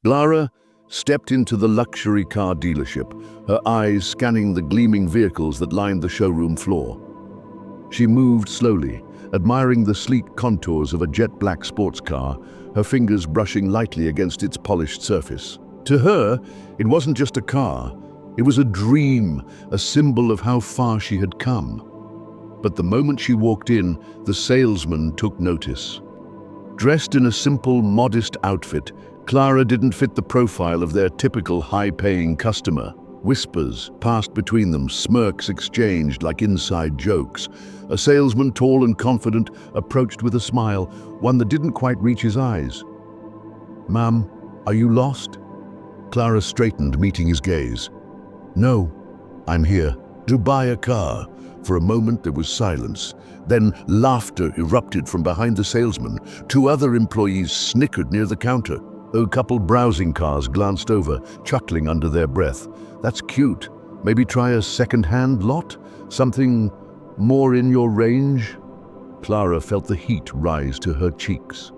Clara stepped into the luxury car dealership, her eyes scanning the gleaming vehicles that lined the showroom floor. She moved slowly, admiring the sleek contours of a jet-black sports car, her fingers brushing lightly against its polished surface. To her, it wasn't just a car. It was a dream, a symbol of how far she had come. But the moment she walked in, the salesman took notice. Dressed in a simple, modest outfit, Clara didn't fit the profile of their typical high-paying customer. Whispers passed between them, smirks exchanged like inside jokes. A salesman, tall and confident, approached with a smile, one that didn't quite reach his eyes. "Ma'am, are you lost?" Clara straightened, meeting his gaze. "No, I'm here to buy a car." For a moment there was silence. Then laughter erupted from behind the salesman. Two other employees snickered near the counter. A couple browsing cars glanced over, chuckling under their breath. "That's cute. Maybe try a second-hand lot? Something more in your range?" Clara felt the heat rise to her cheeks.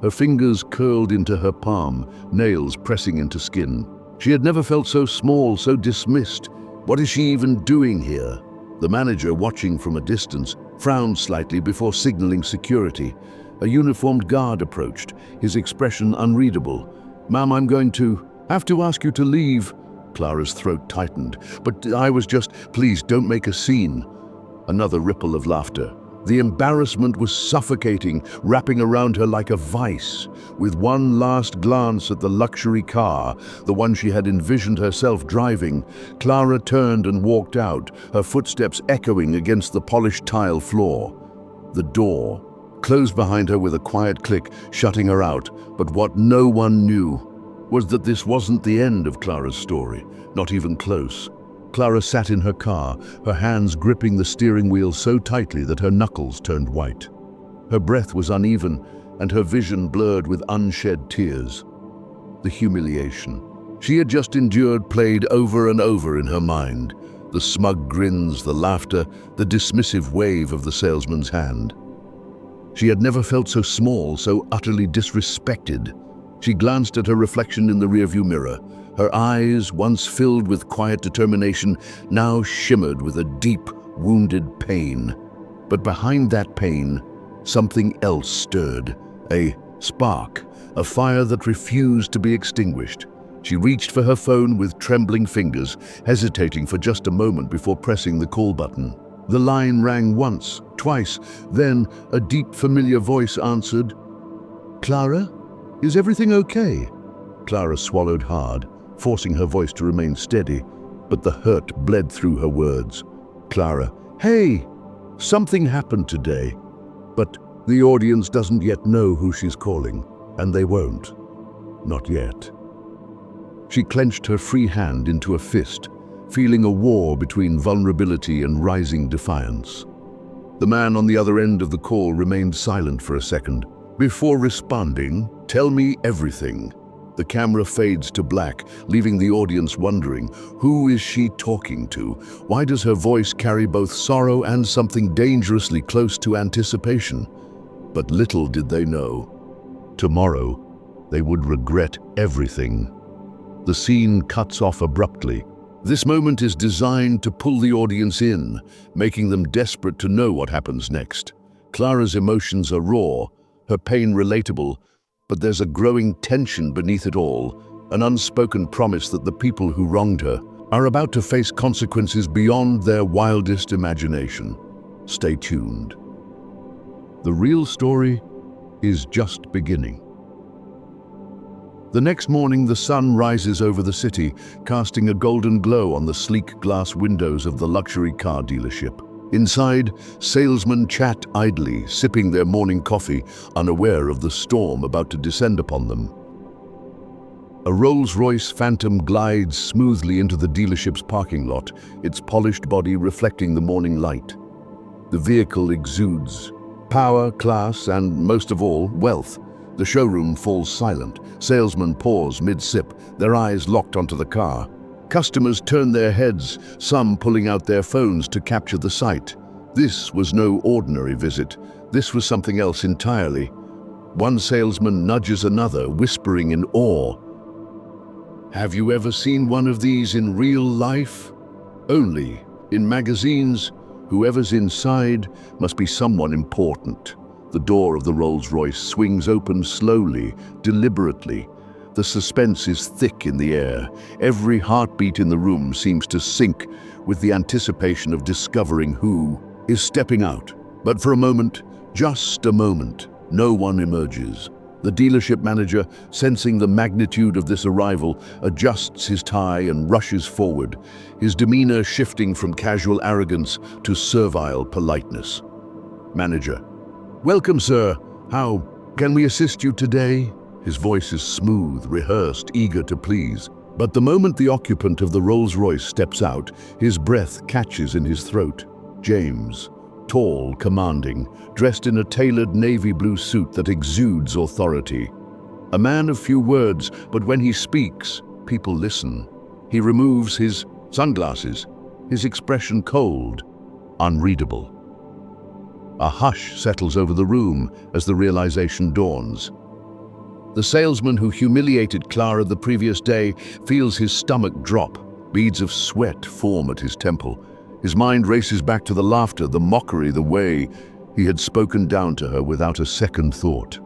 Her fingers curled into her palm, nails pressing into skin. She had never felt so small, so dismissed. What is she even doing here? The manager, watching from a distance, frowned slightly before signaling security. A uniformed guard approached, his expression unreadable. "Ma'am, I'm going to have to ask you to leave." Clara's throat tightened. "But I was just, please don't make a scene." Another ripple of laughter. The embarrassment was suffocating, wrapping around her like a vice. With one last glance at the luxury car, the one she had envisioned herself driving, Clara turned and walked out, her footsteps echoing against the polished tile floor. The door closed behind her with a quiet click, shutting her out. But what no one knew was that this wasn't the end of Clara's story, not even close. Clara sat in her car, her hands gripping the steering wheel so tightly that her knuckles turned white. Her breath was uneven, and her vision blurred with unshed tears. The humiliation she had just endured played over and over in her mind. The smug grins, the laughter, the dismissive wave of the salesman's hand. She had never felt so small, so utterly disrespected. She glanced at her reflection in the rearview mirror. Her eyes, once filled with quiet determination, now shimmered with a deep, wounded pain. But behind that pain, something else stirred. A spark, a fire that refused to be extinguished. She reached for her phone with trembling fingers, hesitating for just a moment before pressing the call button. The line rang once, twice, then a deep, familiar voice answered. "Clara? Is everything okay?" Clara swallowed hard, forcing her voice to remain steady, but the hurt bled through her words. "Clara, hey, something happened today, but the audience doesn't yet know who she's calling, and they won't. Not yet." She clenched her free hand into a fist, feeling a war between vulnerability and rising defiance. The man on the other end of the call remained silent for a second. Before responding, "Tell me everything." The camera fades to black, leaving the audience wondering, who is she talking to? Why does her voice carry both sorrow and something dangerously close to anticipation? But little did they know. Tomorrow, they would regret everything. The scene cuts off abruptly. This moment is designed to pull the audience in, making them desperate to know what happens next. Clara's emotions are raw, her pain relatable, but there's a growing tension beneath it all, an unspoken promise that the people who wronged her are about to face consequences beyond their wildest imagination. Stay tuned. The real story is just beginning. The next morning, the sun rises over the city, casting a golden glow on the sleek glass windows of the luxury car dealership. Inside, salesmen chat idly, sipping their morning coffee, unaware of the storm about to descend upon them. A Rolls-Royce Phantom glides smoothly into the dealership's parking lot, its polished body reflecting the morning light. The vehicle exudes power, class, and, most of all, wealth. The showroom falls silent. Salesmen pause mid-sip, their eyes locked onto the car. Customers turn their heads, some pulling out their phones to capture the sight. This was no ordinary visit. This was something else entirely. One salesman nudges another, whispering in awe. Have you ever seen one of these in real life? Only in magazines. Whoever's inside must be someone important. The door of the Rolls-Royce swings open slowly, deliberately. The suspense is thick in the air. Every heartbeat in the room seems to sync with the anticipation of discovering who is stepping out. But for a moment, just a moment, no one emerges. The dealership manager, sensing the magnitude of this arrival, adjusts his tie and rushes forward, his demeanor shifting from casual arrogance to servile politeness. Manager: "Welcome, sir. How can we assist you today?" His voice is smooth, rehearsed, eager to please. But the moment the occupant of the Rolls-Royce steps out, his breath catches in his throat. James, tall, commanding, dressed in a tailored navy blue suit that exudes authority. A man of few words, but when he speaks, people listen. He removes his sunglasses, his expression cold, unreadable. A hush settles over the room as the realization dawns. The salesman who humiliated Clara the previous day feels his stomach drop. Beads of sweat form at his temple. His mind races back to the laughter, the mockery, the way he had spoken down to her without a second thought.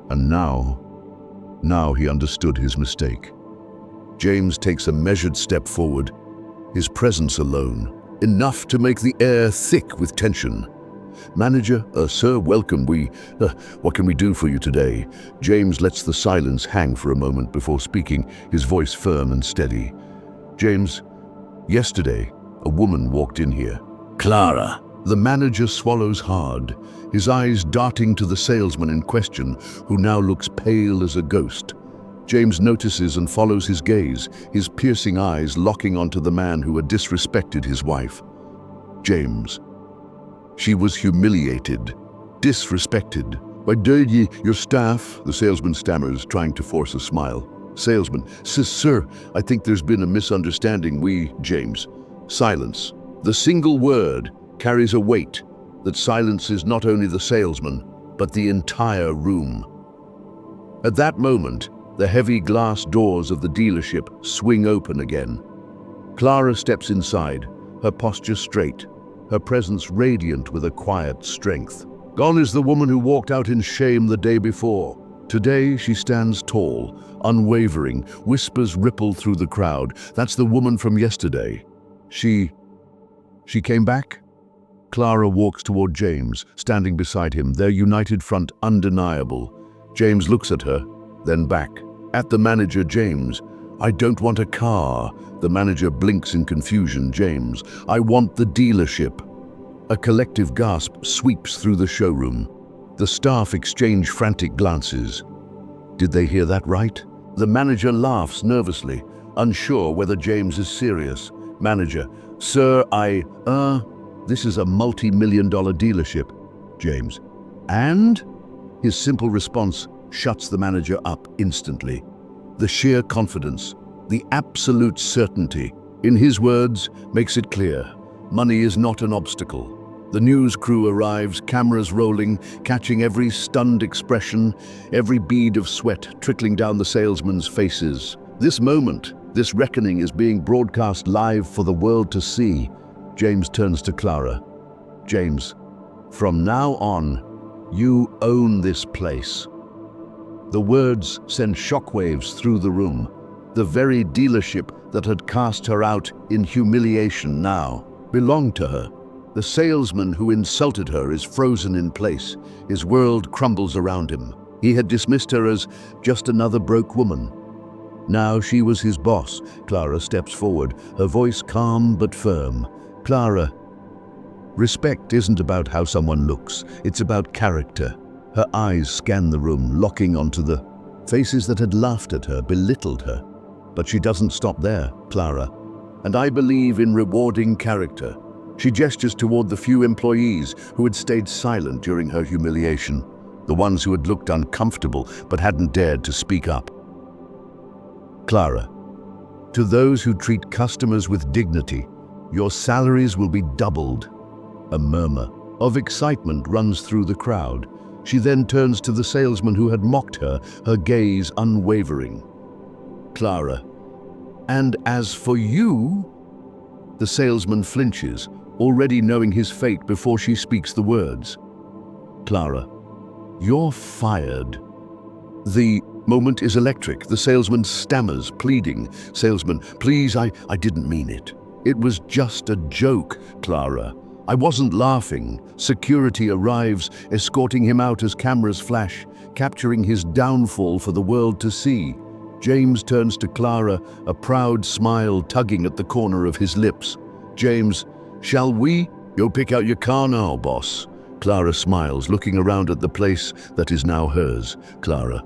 And now he understood his mistake. James takes a measured step forward, his presence alone, enough to make the air thick with tension. Manager, sir, welcome. What can we do for you today? James lets the silence hang for a moment before speaking, his voice firm and steady. James, yesterday, a woman walked in here. Clara. The manager swallows hard, his eyes darting to the salesman in question, who now looks pale as a ghost. James notices and follows his gaze, his piercing eyes locking onto the man who had disrespected his wife. James. She was humiliated, disrespected. By your staff, the salesman stammers, trying to force a smile. Salesman, sir, I think there's been a misunderstanding. James. Silence. The single word carries a weight that silences not only the salesman, but the entire room. At that moment, the heavy glass doors of the dealership swing open again. Clara steps inside, her posture straight, her presence radiant with a quiet strength. Gone is the woman who walked out in shame the day before. Today she stands tall, unwavering, whispers ripple through the crowd. That's the woman from yesterday. She came back? Clara walks toward James, standing beside him, their united front undeniable. James looks at her, then back. At the manager, James. I don't want a car. The manager blinks in confusion. James, I want the dealership. A collective gasp sweeps through the showroom. The staff exchange frantic glances. Did they hear that right? The manager laughs nervously, unsure whether James is serious. Manager, sir, this is a multi-million-dollar dealership. James, and? His simple response shuts the manager up instantly. The sheer confidence, the absolute certainty, in his words, makes it clear. Money is not an obstacle. The news crew arrives, cameras rolling, catching every stunned expression, every bead of sweat trickling down the salesmen's faces. This moment, this reckoning is being broadcast live for the world to see. James turns to Clara. James, from now on, you own this place. The words send shockwaves through the room. The very dealership that had cast her out in humiliation now belonged to her. The salesman who insulted her is frozen in place. His world crumbles around him. He had dismissed her as just another broke woman. Now she was his boss. Clara steps forward, her voice calm but firm. Clara, respect isn't about how someone looks. It's about character. Her eyes scan the room, locking onto the faces that had laughed at her, belittled her. But she doesn't stop there, Clara. And I believe in rewarding character. She gestures toward the few employees who had stayed silent during her humiliation, the ones who had looked uncomfortable but hadn't dared to speak up. Clara, to those who treat customers with dignity, your salaries will be doubled. A murmur of excitement runs through the crowd. She then turns to the salesman who had mocked her, her gaze unwavering. Clara, And as for you, the salesman flinches, already knowing his fate before she speaks the words. Clara, you're fired. The moment is electric. The salesman stammers, pleading. Salesman, please, I didn't mean it. It was just a joke, Clara. I wasn't laughing. Security arrives, escorting him out as cameras flash, capturing his downfall for the world to see. James turns to Clara, a proud smile tugging at the corner of his lips. James, shall we? Go pick out your car now, boss. Clara smiles, looking around at the place that is now hers. Clara,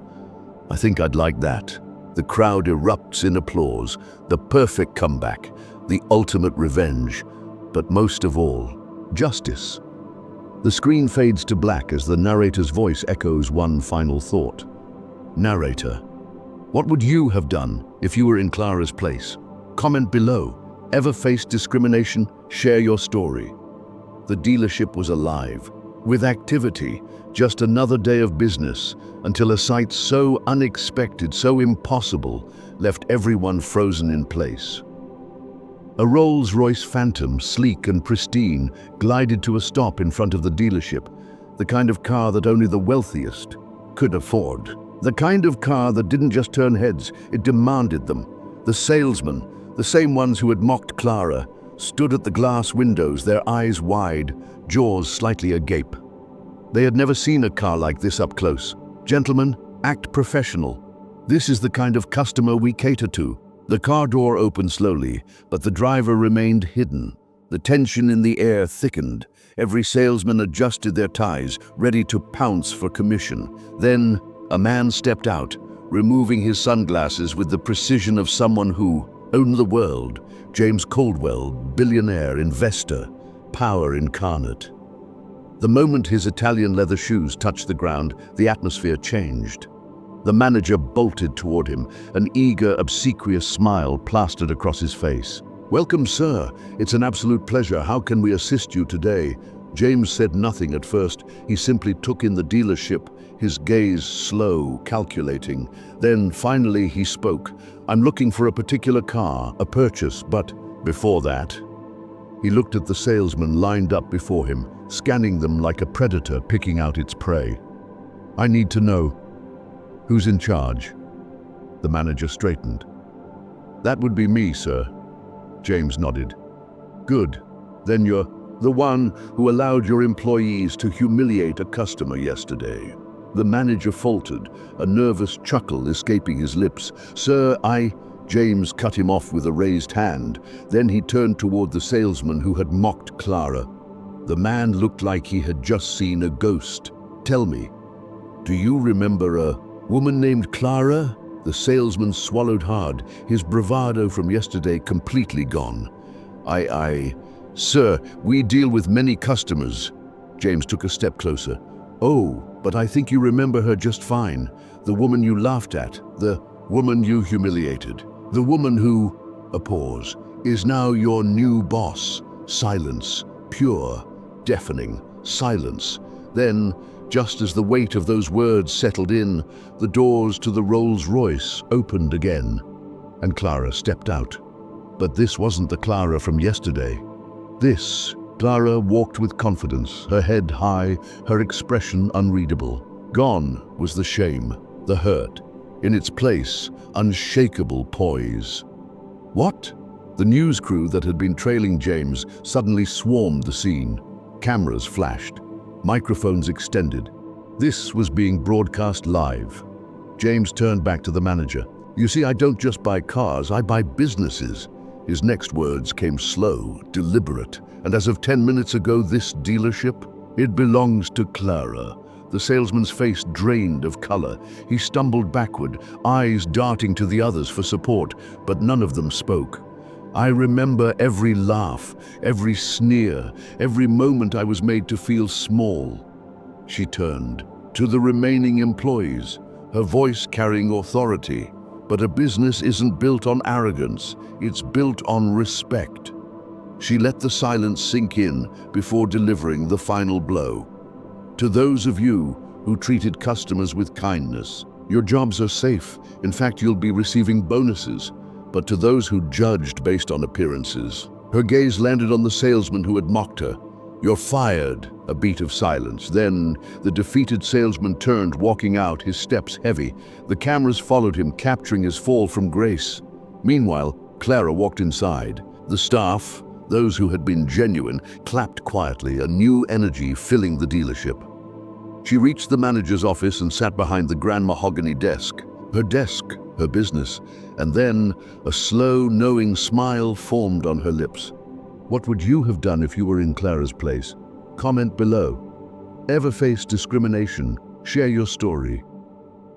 I think I'd like that. The crowd erupts in applause. The perfect comeback, the ultimate revenge, but most of all, justice. The screen fades to black as the narrator's voice echoes one final thought. Narrator, what would you have done if you were in Clara's place? Comment below. Ever faced discrimination? Share your story. The dealership was alive, with activity, just another day of business, until a sight so unexpected, so impossible, left everyone frozen in place. A Rolls-Royce Phantom, sleek and pristine, glided to a stop in front of the dealership, the kind of car that only the wealthiest could afford. The kind of car that didn't just turn heads, it demanded them. The salesmen, the same ones who had mocked Clara, stood at the glass windows, their eyes wide, jaws slightly agape. They had never seen a car like this up close. Gentlemen, act professional. This is the kind of customer we cater to. The car door opened slowly, but the driver remained hidden. The tension in the air thickened. Every salesman adjusted their ties, ready to pounce for commission. Then, a man stepped out, removing his sunglasses with the precision of someone who owned the world. James Caldwell, billionaire, investor, power incarnate. The moment his Italian leather shoes touched the ground, the atmosphere changed. The manager bolted toward him, an eager, obsequious smile plastered across his face. "Welcome, sir. It's an absolute pleasure. How can we assist you today?" James said nothing at first. He simply took in the dealership, his gaze slow, calculating. Then, finally, he spoke. "I'm looking for a particular car, a purchase, but before that..." He looked at the salesmen lined up before him, scanning them like a predator picking out its prey. "I need to know, who's in charge?" The manager straightened. "That would be me, sir." James nodded. "Good. Then you're the one who allowed your employees to humiliate a customer yesterday." The manager faltered, a nervous chuckle escaping his lips. "Sir, James cut him off with a raised hand. Then he turned toward the salesman who had mocked Clara. The man looked like he had just seen a ghost. "Tell me, do you remember a woman named Clara?" The salesman swallowed hard, his bravado from yesterday completely gone. Sir, we deal with many customers." James took a step closer. "Oh, but I think you remember her just fine. The woman you laughed at, the woman you humiliated, the woman who," a pause, "is now your new boss." Silence, pure, deafening silence. Then, just as the weight of those words settled in, the doors to the Rolls-Royce opened again, and Clara stepped out. But this wasn't the Clara from yesterday. Clara walked with confidence, her head high, her expression unreadable. Gone was the shame, the hurt. In its place, unshakable poise. "What?" The news crew that had been trailing James suddenly swarmed the scene. Cameras flashed, microphones extended. This was being broadcast live. James turned back to the manager. "You see, I don't just buy cars, I buy businesses." His next words came slow, deliberate, and as of 10 minutes ago, this dealership, it belongs to Clara. The salesman's face drained of color. He stumbled backward, eyes darting to the others for support, but none of them spoke. "I remember every laugh, every sneer, every moment I was made to feel small." She turned to the remaining employees, her voice carrying authority. "But a business isn't built on arrogance, it's built on respect." She let the silence sink in before delivering the final blow. "To those of you who treated customers with kindness, your jobs are safe. In fact, you'll be receiving bonuses. But to those who judged based on appearances, her gaze landed on the salesman who had mocked her. "You're fired," a beat of silence. Then the defeated salesman turned, walking out, his steps heavy. The cameras followed him, capturing his fall from grace. Meanwhile, Clara walked inside. The staff, those who had been genuine, clapped quietly, a new energy filling the dealership. She reached the manager's office and sat behind the grand mahogany desk. Her desk, her business, and then a slow, knowing smile formed on her lips. What would you have done if you were in Clara's place? Comment below. Ever faced discrimination? Share your story.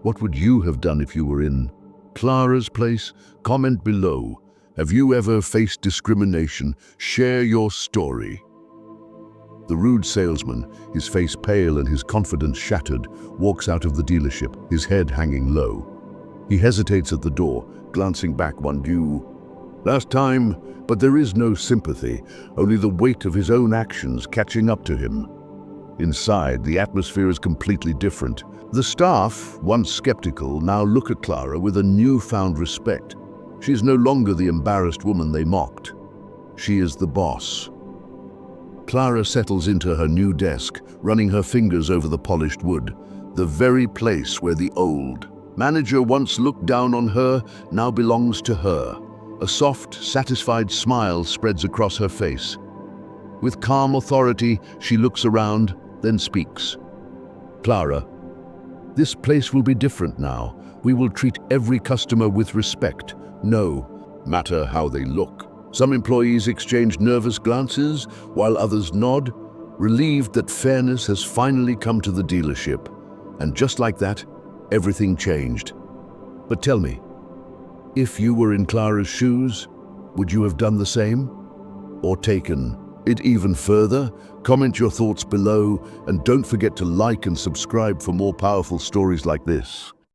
What would you have done if you were in Clara's place? Comment below. Have you ever faced discrimination? Share your story. The rude salesman, his face pale and his confidence shattered, walks out of the dealership, his head hanging low. He hesitates at the door, glancing back one due. Last time, but there is no sympathy, only the weight of his own actions catching up to him. Inside, the atmosphere is completely different. The staff, once skeptical, now look at Clara with a newfound respect. She is no longer the embarrassed woman they mocked. She is the boss. Clara settles into her new desk, running her fingers over the polished wood. The very place where the old manager once looked down on her now belongs to her. A soft, satisfied smile spreads across her face. With calm authority, she looks around, then speaks. Clara, this place will be different now. We will treat every customer with respect, no matter how they look. Some employees exchange nervous glances, while others nod, relieved that fairness has finally come to the dealership. And just like that, everything changed. But tell me, if you were in Clara's shoes, would you have done the same? Or taken it even further? Comment your thoughts below, and don't forget to like and subscribe for more powerful stories like this.